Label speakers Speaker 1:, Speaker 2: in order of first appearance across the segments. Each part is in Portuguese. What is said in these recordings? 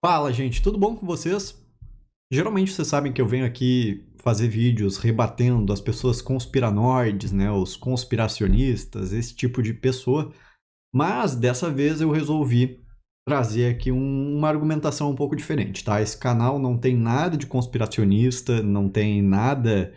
Speaker 1: Fala, gente, tudo bom com vocês? Geralmente vocês sabem que eu venho aqui fazer vídeos rebatendo as pessoas conspiranoides, né, os conspiracionistas, esse tipo de pessoa, mas dessa vez eu resolvi trazer aqui uma argumentação um pouco diferente, tá? Esse canal não tem nada de conspiracionista, não tem nada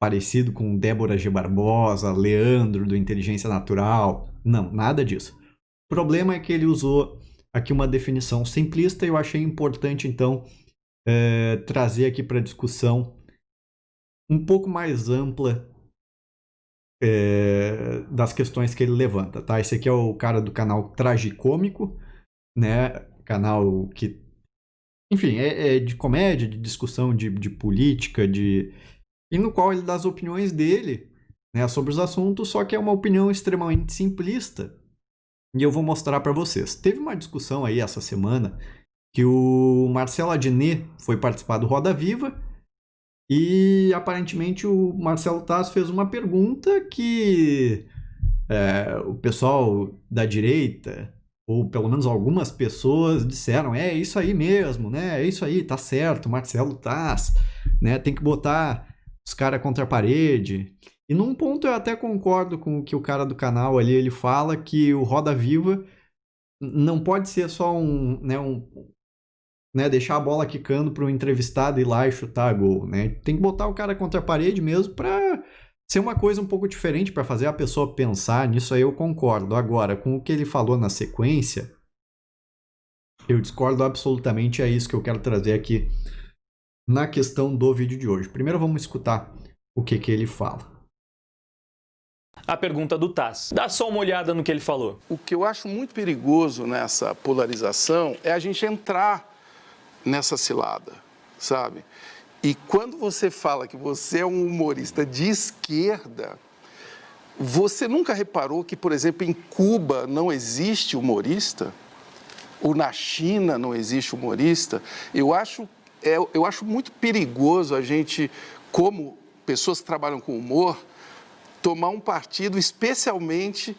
Speaker 1: parecido com Débora G. Barbosa, Leandro do Inteligência Natural, não, nada disso. O problema é que ele usou aqui uma definição simplista e eu achei importante, então, trazer aqui para discussão um pouco mais ampla das questões que ele levanta, tá? Esse aqui é o cara do canal Tragicômico, né? Canal que, enfim, é de comédia, de discussão de política, e no qual ele dá as opiniões dele, né, sobre os assuntos, só que é uma opinião extremamente simplista. E eu vou mostrar para vocês. Teve uma discussão aí essa semana que o Marcelo Adnet foi participar do Roda Viva e aparentemente o Marcelo Taz fez uma pergunta que o pessoal da direita, ou pelo menos algumas pessoas, disseram: é isso aí mesmo, né? É isso aí, tá certo, Marcelo Taz, né? Tem que botar os caras contra a parede. E num ponto eu até concordo com o que o cara do canal ali ele fala, que o Roda Viva não pode ser só deixar a bola quicando para o entrevistado ir lá e chutar gol, né? Tem que botar o cara contra a parede mesmo para ser uma coisa um pouco diferente, para fazer a pessoa pensar. Nisso aí eu concordo. Agora, com o que ele falou na sequência, eu discordo absolutamente. É isso que eu quero trazer aqui na questão do vídeo de hoje. Primeiro vamos escutar o que ele fala.
Speaker 2: A pergunta do Taz. Dá só uma olhada no que ele falou.
Speaker 3: O que eu acho muito perigoso nessa polarização é a gente entrar nessa cilada, sabe? E quando você fala que você é um humorista de esquerda, você nunca reparou que, por exemplo, em Cuba não existe humorista? Ou na China não existe humorista? Eu acho muito perigoso a gente, como pessoas que trabalham com humor, tomar um partido, especialmente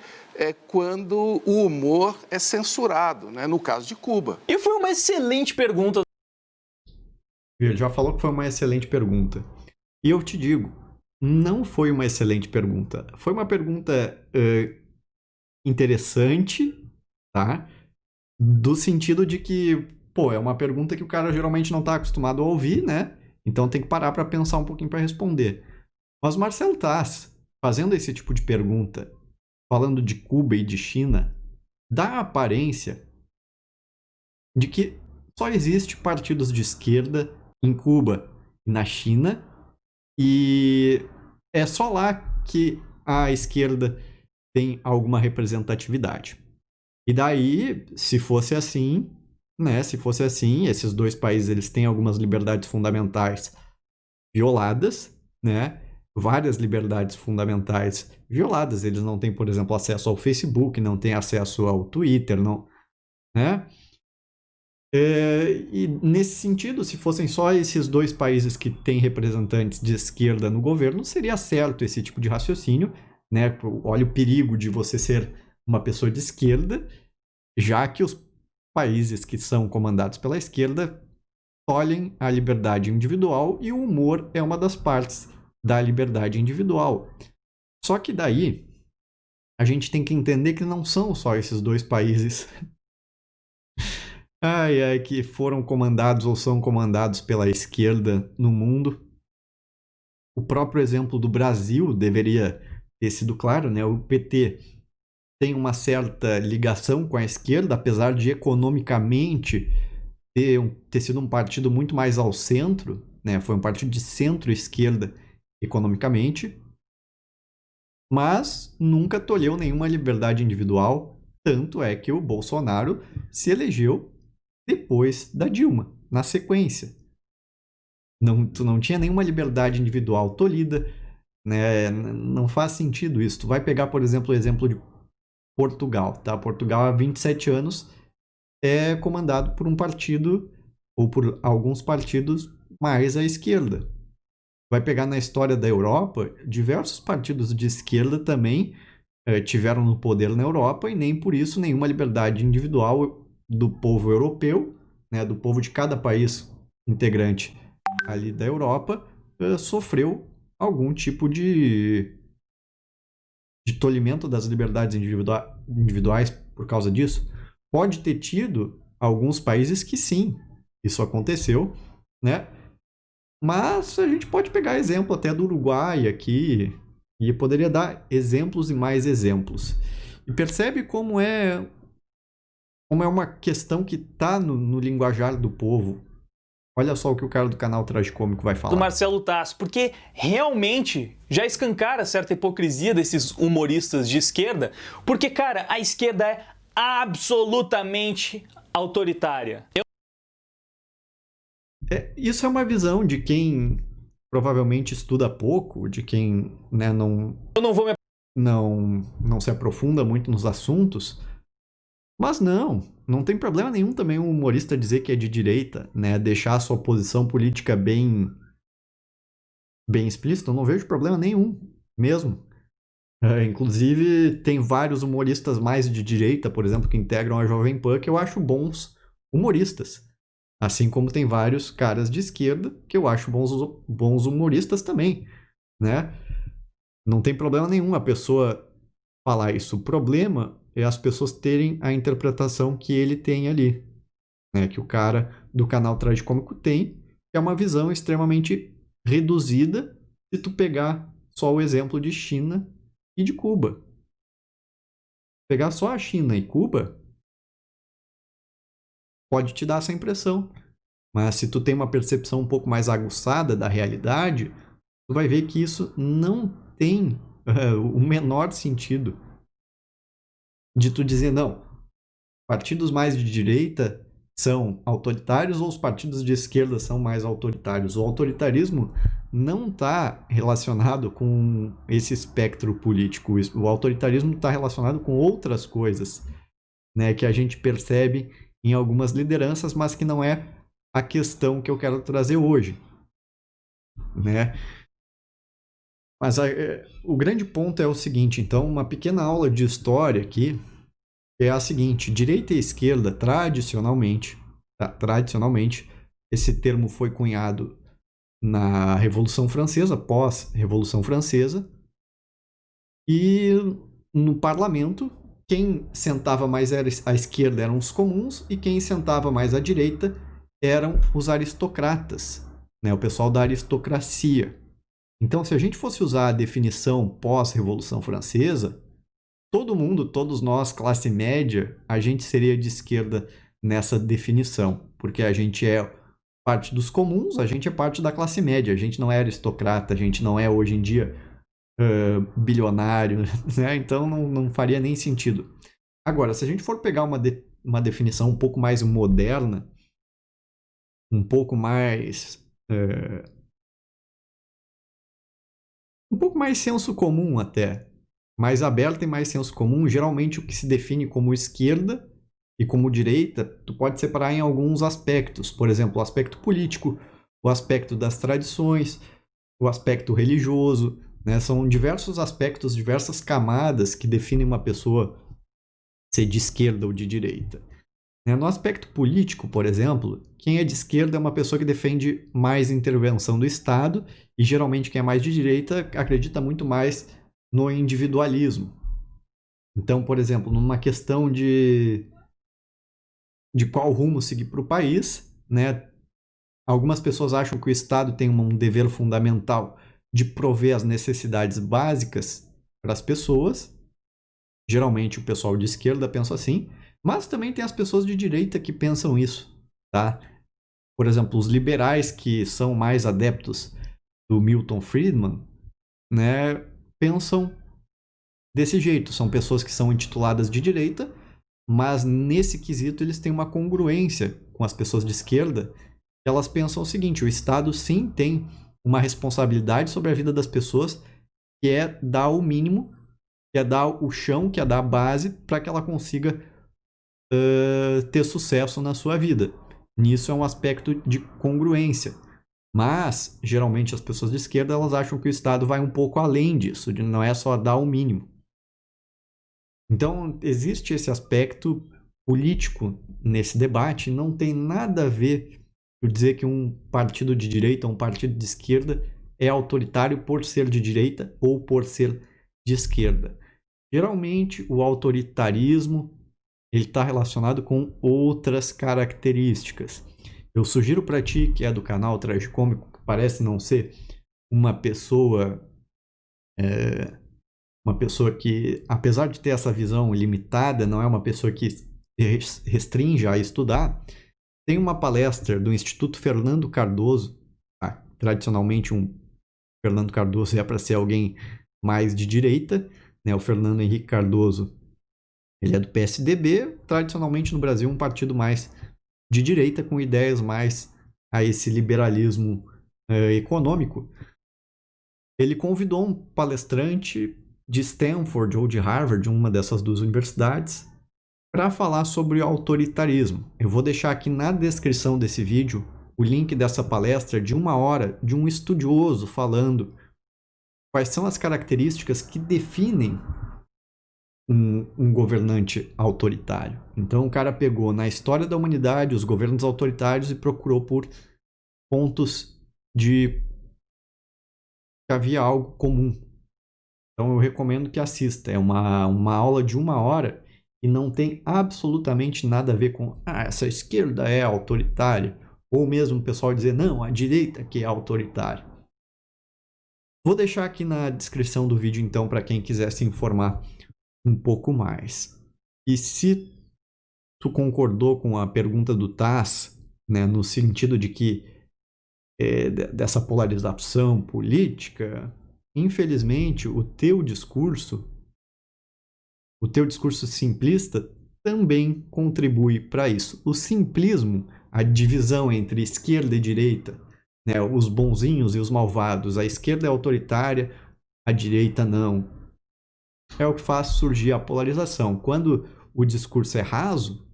Speaker 3: quando o humor é censurado, né? No caso de Cuba.
Speaker 2: E foi uma excelente pergunta.
Speaker 1: Ele já falou que foi uma excelente pergunta. E eu te digo, não foi uma excelente pergunta. Foi uma pergunta interessante, tá? Do sentido de que, pô, é uma pergunta que o cara geralmente não tá acostumado a ouvir, né? Então tem que parar para pensar um pouquinho para responder. Mas Marcelo Taz, fazendo esse tipo de pergunta, falando de Cuba e de China, dá a aparência de que só existe partidos de esquerda em Cuba e na China, e é só lá que a esquerda tem alguma representatividade. E daí, se fosse assim, né, se fosse assim, esses dois países eles têm algumas liberdades fundamentais violadas, né? Várias liberdades fundamentais violadas. Eles não têm, por exemplo, acesso ao Facebook, não têm acesso ao Twitter, não, né? E nesse sentido, se fossem só esses dois países que têm representantes de esquerda no governo, seria certo esse tipo de raciocínio, né? Olha o perigo de você ser uma pessoa de esquerda, já que os países que são comandados pela esquerda tolhem a liberdade individual e o humor é uma das partes da liberdade individual. Só que daí a gente tem que entender que não são só esses dois países que foram comandados ou são comandados pela esquerda no mundo. O próprio exemplo do Brasil deveria ter sido claro, né? O PT tem uma certa ligação com a esquerda, apesar de economicamente ter sido um partido muito mais ao centro, né? Foi um partido de centro-esquerda economicamente, mas nunca tolheu nenhuma liberdade individual. Tanto é que o Bolsonaro se elegeu depois da Dilma, na sequência. Tu não tinha nenhuma liberdade individual tolhida, né? Não faz sentido isso. Tu vai pegar, por exemplo, o exemplo de Portugal, tá? Portugal há 27 anos é comandado por um partido ou por alguns partidos mais à esquerda. Vai pegar na história da Europa, diversos partidos de esquerda também tiveram no poder na Europa e nem por isso nenhuma liberdade individual do povo europeu, né, do povo de cada país integrante ali da Europa, sofreu algum tipo de tolimento das liberdades individuais por causa disso. Pode ter tido alguns países que sim, isso aconteceu, né? Mas a gente pode pegar exemplo até do Uruguai aqui, e poderia dar exemplos e mais exemplos. E percebe como é uma questão que está no linguajar do povo. Olha só o que o cara do canal Tragicômico vai falar.
Speaker 2: Do Marcelo Taz, porque realmente já escancara certa hipocrisia desses humoristas de esquerda, porque, cara, a esquerda é absolutamente autoritária.
Speaker 1: Isso é uma visão de quem provavelmente estuda pouco, de quem, né, não se aprofunda muito nos assuntos. Mas não tem problema nenhum também um humorista dizer que é de direita, né? Deixar a sua posição política bem explícita. Eu não vejo problema nenhum, mesmo. Inclusive, tem vários humoristas mais de direita, por exemplo, que integram a Jovem Pan, que eu acho bons humoristas. Assim como tem vários caras de esquerda que eu acho bons humoristas também, né? Não tem problema nenhum a pessoa falar isso. O problema é as pessoas terem a interpretação que ele tem ali, né? Que o cara do canal Tragicômico tem, que é uma visão extremamente reduzida se tu pegar só o exemplo de China e de Cuba. Pegar só a China e Cuba pode te dar essa impressão. Mas se tu tem uma percepção um pouco mais aguçada da realidade, tu vai ver que isso não tem o menor sentido de tu dizer, não, partidos mais de direita são autoritários ou os partidos de esquerda são mais autoritários. O autoritarismo não está relacionado com esse espectro político. O autoritarismo está relacionado com outras coisas, né, que a gente percebe em algumas lideranças, mas que não é a questão que eu quero trazer hoje, né? Mas o grande ponto é o seguinte, então, uma pequena aula de história aqui é a seguinte: direita e esquerda, tradicionalmente, esse termo foi cunhado na Revolução Francesa, pós-Revolução Francesa, e no parlamento, quem sentava mais à esquerda eram os comuns e quem sentava mais à direita eram os aristocratas, né? O pessoal da aristocracia. Então, se a gente fosse usar a definição pós-Revolução Francesa, todo mundo, todos nós, classe média, a gente seria de esquerda nessa definição, porque a gente é parte dos comuns, a gente é parte da classe média, a gente não é aristocrata, a gente não é hoje em dia bilionário, né? Então não faria nem sentido. Agora, se a gente for pegar uma definição um pouco mais moderna, um pouco mais senso comum até, mais aberta e mais senso comum, geralmente o que se define como esquerda e como direita, tu pode separar em alguns aspectos, por exemplo, o aspecto político, o aspecto das tradições, o aspecto religioso, né? São diversos aspectos, diversas camadas que definem uma pessoa ser de esquerda ou de direita. No aspecto político, por exemplo, quem é de esquerda é uma pessoa que defende mais intervenção do Estado e geralmente quem é mais de direita acredita muito mais no individualismo. Então, por exemplo, numa questão de qual rumo seguir para o país, né? Algumas pessoas acham que o Estado tem um dever fundamental de prover as necessidades básicas para as pessoas. Geralmente o pessoal de esquerda pensa assim. Mas também tem as pessoas de direita que pensam isso, tá? Por exemplo, os liberais que são mais adeptos do Milton Friedman, né, pensam desse jeito. São pessoas que são intituladas de direita, mas nesse quesito eles têm uma congruência com as pessoas de esquerda. Elas pensam o seguinte: o Estado sim tem uma responsabilidade sobre a vida das pessoas, que é dar o mínimo, que é dar o chão, que é dar a base para que ela consiga ter sucesso na sua vida. Nisso é um aspecto de congruência. Mas, geralmente, as pessoas de esquerda elas acham que o Estado vai um pouco além disso, de não é só dar o mínimo. Então, existe esse aspecto político nesse debate não tem nada a ver com dizer que um partido de direita ou um partido de esquerda é autoritário por ser de direita ou por ser de esquerda. Geralmente, o autoritarismo ele está relacionado com outras características. Eu sugiro para ti, que é do canal Tragicômico, que parece não ser uma pessoa que, apesar de ter essa visão limitada, não é uma pessoa que se restringe a estudar, tem uma palestra do Instituto Fernando Cardoso. Tradicionalmente, Fernando Cardoso é para ser alguém mais de direita, né? O Fernando Henrique Cardoso ele é do PSDB, tradicionalmente no Brasil um partido mais de direita, com ideias mais a esse liberalismo econômico. Ele convidou um palestrante de Stanford ou de Harvard, uma dessas duas universidades, para falar sobre autoritarismo. Eu vou deixar aqui na descrição desse vídeo o link dessa palestra de 1 hora de um estudioso falando quais são as características que definem um governante autoritário. Então o cara pegou na história da humanidade os governos autoritários e procurou por pontos de que havia algo comum. Então eu recomendo que assista. É uma aula de 1 hora e não tem absolutamente nada a ver com essa esquerda é autoritária, ou mesmo o pessoal dizer não, a direita que é autoritária. Vou deixar aqui na descrição do vídeo então para quem quiser se informar um pouco mais. E se tu concordou com a pergunta do Taz, né, no sentido de que dessa polarização política, infelizmente o teu discurso simplista também contribui para isso. O simplismo, a divisão entre esquerda e direita, né, os bonzinhos e os malvados, a esquerda é autoritária, a direita não. É o que faz surgir a polarização. Quando o discurso é raso,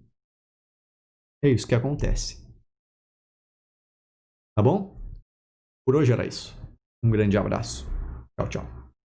Speaker 1: é isso que acontece. Tá bom? Por hoje era isso. Um grande abraço. Tchau, tchau.